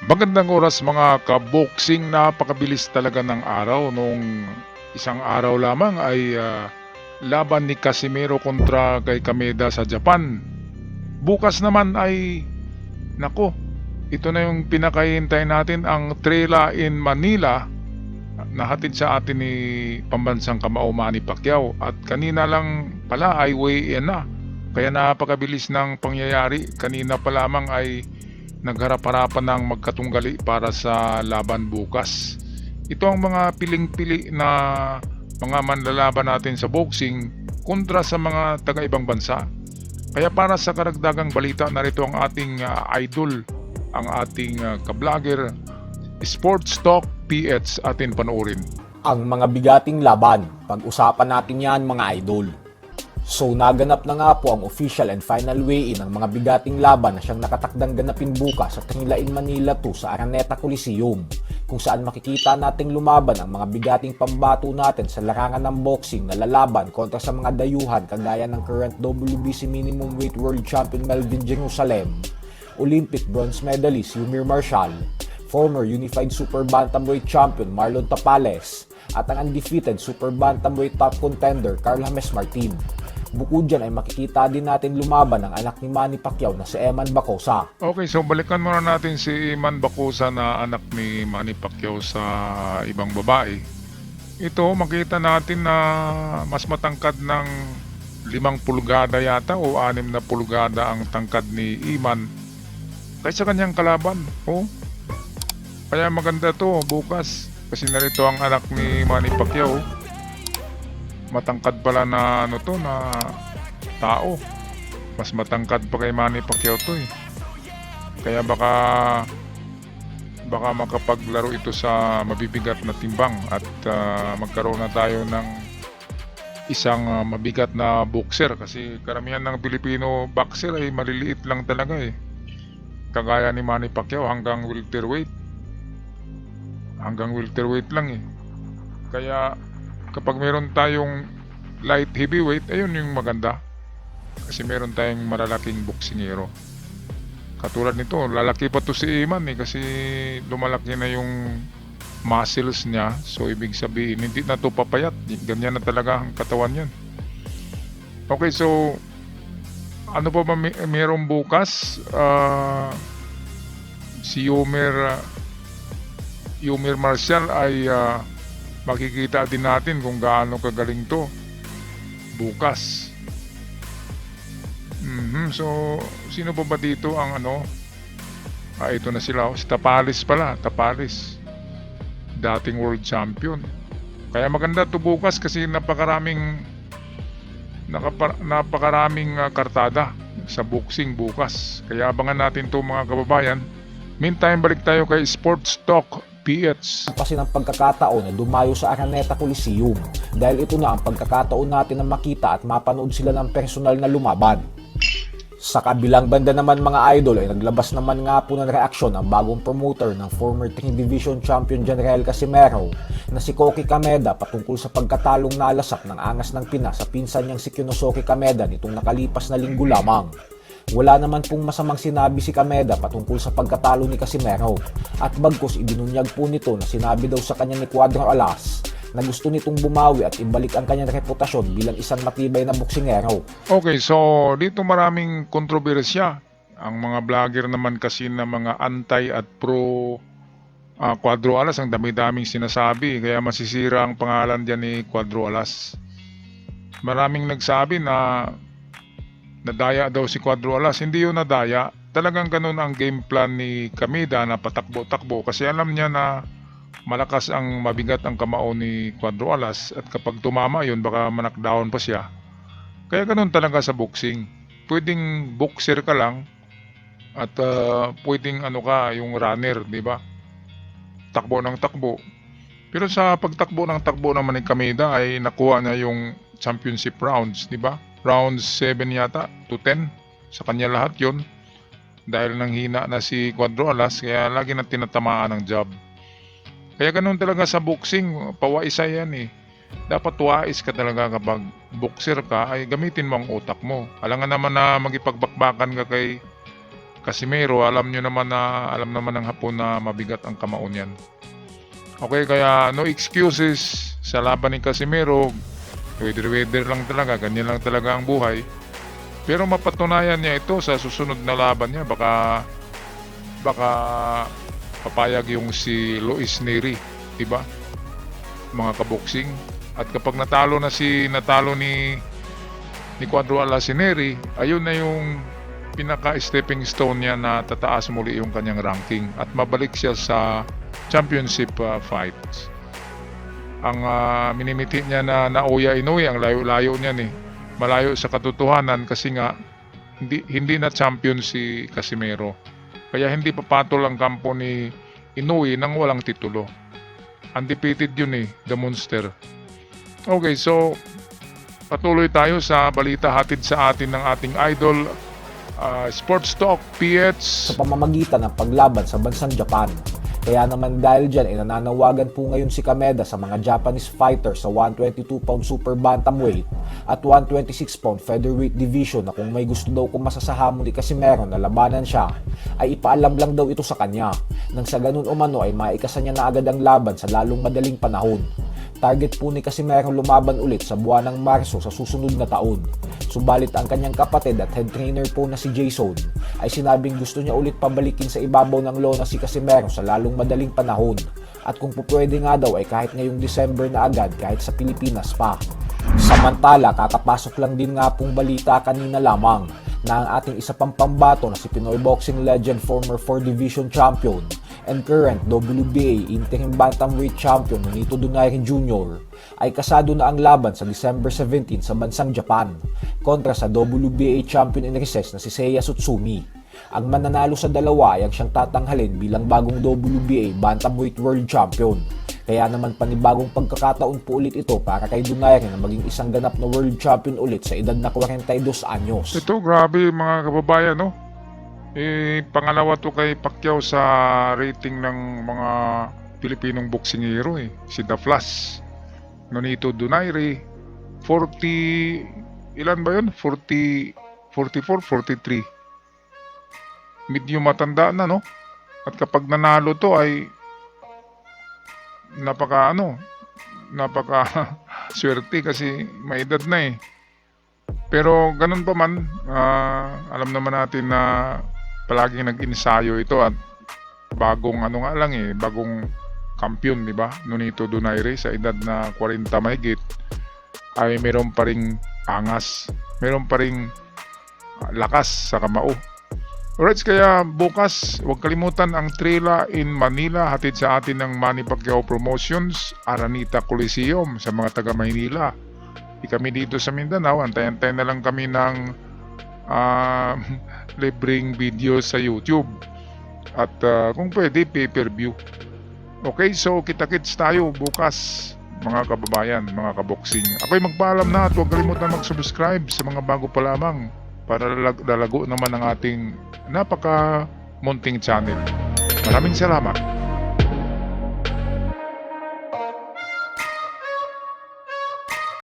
Magandang oras mga ka-boxing, napakabilis talaga ng araw. Nung isang araw lamang ay laban ni Casimero kontra kay Kameda sa Japan. Bukas naman ay, nako, ito na yung pinakahihintay natin, ang Trela in Manila na hatid sa atin ni pambansang kamao Manny Pacquiao. At kanina lang pala ay weigh-in na. Kaya napakabilis ng pangyayari. Kanina pa lamang ay nagharap-harapan ng magkatunggali para sa laban bukas. Ito ang mga piling-pili na mga manlalaban natin sa boxing kontra sa mga taga-ibang bansa. Kaya para sa karagdagang balita, narito ang ating idol, ang ating ka-vlogger, Sports Talk PH, atin panoorin. Ang mga bigating laban, pag-usapan natin yan mga idol. So naganap na nga po ang official and final weigh-in ng mga bigating laban na siyang nakatakdang ganapin bukas sa Trela in Manila 2 sa Araneta Coliseum, kung saan makikita nating lumaban ang mga bigating pambato natin sa larangan ng boxing na lalaban kontra sa mga dayuhan kagaya ng current WBC minimum weight world champion Melvin Jerusalem, Olympic bronze medalist Yumir Marshall, former unified super bantamweight champion Marlon Tapales, at ang undefeated super bantamweight top contender Carl James Martin. Bukod dyan ay makikita din natin lumaban ang anak ni Manny Pacquiao na si Eman Bacosa. Okay, so balikan muna natin si Eman Bacosa na anak ni Manny Pacquiao sa ibang babae. Ito, makita natin na mas matangkad ng 5 pulgada yata o 6 na pulgada ang tangkad ni Eman kaysa kanyang kalaban. Oh. Kaya maganda to bukas kasi narito ang anak ni Manny Pacquiao. Matangkad pala na na tao. Mas matangkad pa kay Manny Pacquiao to eh. Kaya baka makapaglaro ito sa mabibigat na timbang at magkaroon na tayo ng isang mabigat na boxer, kasi karamihan ng Pilipino boxer ay maliliit lang talaga eh. Kagaya ni Manny Pacquiao hanggang welterweight lang eh. Kaya kapag meron tayong light heavyweight, ayun yung maganda. Kasi meron tayong malalaking boksingero. Katulad nito, lalaki pa to si Eman eh, kasi lumalaki na yung muscles niya. So ibig sabihin, hindi na to papayat. Ganyan na talaga ang katawan yan. Okay, so ano pa ba meron bukas? Si Yumir Marshall ay makikita din natin kung gaano kagaling to bukas. So sino pa ba dito ang ito na sila, si Tapales pala. Tapales, dating world champion. Kaya maganda to bukas kasi napakaraming kartada sa boxing bukas. Kaya abangan natin to mga kababayan. Meantime, balik tayo kay Sports Talk PH. Kasi ng pagkakataon na dumayo sa Araneta Coliseum dahil ito na ang pagkakataon natin na makita at mapanood sila ng personal na lumaban. Sa kabilang banda naman mga idol ay naglabas naman nga po ng reaksyon ang bagong promoter ng former 3 Division Champion General Casimero na si Koki Kameda patungkol sa pagkatalong nalasap ng angas ng Pinas sa pinsan niyang si Kyonosuke Kameda nitong nakalipas na linggo lamang. Wala naman pong masamang sinabi si Kameda patungkol sa pagkatalo ni Casimero at bagkus ibinunyag po nito na sinabi daw sa kanya ni Cuadro Alas na gusto nitong bumawi at ibalik ang kanyang reputasyon bilang isang matibay na boksingero. Okay, so dito maraming kontrobersya. Ang mga vlogger naman kasi na mga anti at pro Cuadro Alas, ang dami-daming sinasabi, kaya masisira ang pangalan dyan ni Cuadro Alas. Maraming nagsabi na nadaya daw si Cuadro Alas. Hindi yun nadaya. Talagang ganun ang game plan ni Kameda na patakbo-takbo kasi alam niya na malakas ang mabigat ang kamao ni Cuadro Alas at kapag tumama yun baka manakdown pa siya. Kaya ganun talaga sa boxing. Pwedeng boxer ka lang at pwedeng yung runner, di ba? Takbo ng takbo. Pero sa pagtakbo ng takbo naman ni Kameda ay nakuha niya yung championship rounds, di ba? Rounds 7 yata to 10 sa kanya lahat yon dahil nang hina na si Cuadro Alas, kaya lagi na tinatamaan ng jab. Kaya ganun talaga sa boxing, pawaisa yan eh. Dapat wais ka talaga kapag boxer ka, ay gamitin mo ang utak mo. Alangan naman na magipagbakbakan ka kay Casimero, alam naman ng Hapon na mabigat ang kamao niyan. Okay, kaya no excuses sa laban ni Casimero. Weather lang talaga, ganyan lang talaga ang buhay. Pero mapatunayan niya ito sa susunod na laban niya. Baka papayag yung si Luis Neri, diba? Mga kaboksing. At kapag natalo ni Cuadro Alas si Neri, ayun na yung pinaka-stepping stone niya na tataas muli yung kanyang ranking at mabalik siya sa championship fights. Ang minimiti niya na Naoya Inoue, ang layo-layo niya malayo sa katotohanan kasi nga hindi na champion si Casimero. Kaya hindi papatol ang kampo ni Inoue nang walang titulo. Undefeated yun the Monster. Okay, so patuloy tayo sa balita hatid sa atin ng ating idol, Sports Talk PH. Sa pamamagitan ng paglaban sa bansang Japan. Kaya naman dahil dyan ay nananawagan po ngayon si Kameda sa mga Japanese fighters sa 122-pound super bantamweight at 126-pound featherweight division na kung may gusto daw kung masasahamon ni Casimero na labanan siya, ay ipaalam lang daw ito sa kanya. Nang sa ganun umano ay maikasa niya na agad ang laban sa lalong madaling panahon. Target po ni Casimero lumaban ulit sa buwan ng Marso sa susunod na taon. Subalit ang kanyang kapatid at head trainer po na si Jason ay sinabing gusto niya ulit pabalikin sa ibabaw ng lona si Casimero sa lalong madaling panahon. At kung pupwede nga daw ay kahit ngayong December na agad kahit sa Pilipinas pa. Samantala, kakapasok lang din nga pong balita kanina lamang na ang ating isa pang pambato na si Pinoy boxing legend, former 4 division champion and current WBA interim bantamweight champion Nonito Donaire Jr. ay kasado na ang laban sa December 17 sa bansang Japan kontra sa WBA champion in recess na si Seiya Tsutsumi. Ang mananalo sa dalawa ay ang siyang tatanghalin bilang bagong WBA bantamweight world champion. Kaya naman panibagong pagkakataon po ulit ito para kay Donaire na maging isang ganap na world champion ulit sa edad na 42 anyos. Ito, grabe mga kababayan, no? Pangalawa to kay Pacquiao sa rating ng mga Pilipinong boxing hero Si The Flash, Nonito Donaire, 40, ilan ba yun? 44, 43. Medyo matanda na, no? At kapag nanalo to ay napaka swerte kasi may edad na Pero ganun pa man, alam naman natin na palaging nag-ensayo ito at bagong bagong kampiyon, di ba? Nonito Donaire sa edad na 40 mahigit ay meron pa ring angas, meron pa ring lakas sa kamao. Alright, kaya bukas, huwag kalimutan ang Trila in Manila, hatid sa atin ng Manny Pacquiao Promotions, Aranita Coliseum sa mga taga Maynila. Kami dito sa Mindanao, antay-antay na lang kami ng libreng video sa YouTube. At kung pwede, pay-per-view. Okay, so kita-kits tayo bukas, mga kababayan, mga kaboksing. Ako'y magpaalam na at huwag kalimutan mag-subscribe sa mga bago pa lamang para lalago naman ang ating napaka-munting channel. Maraming salamat.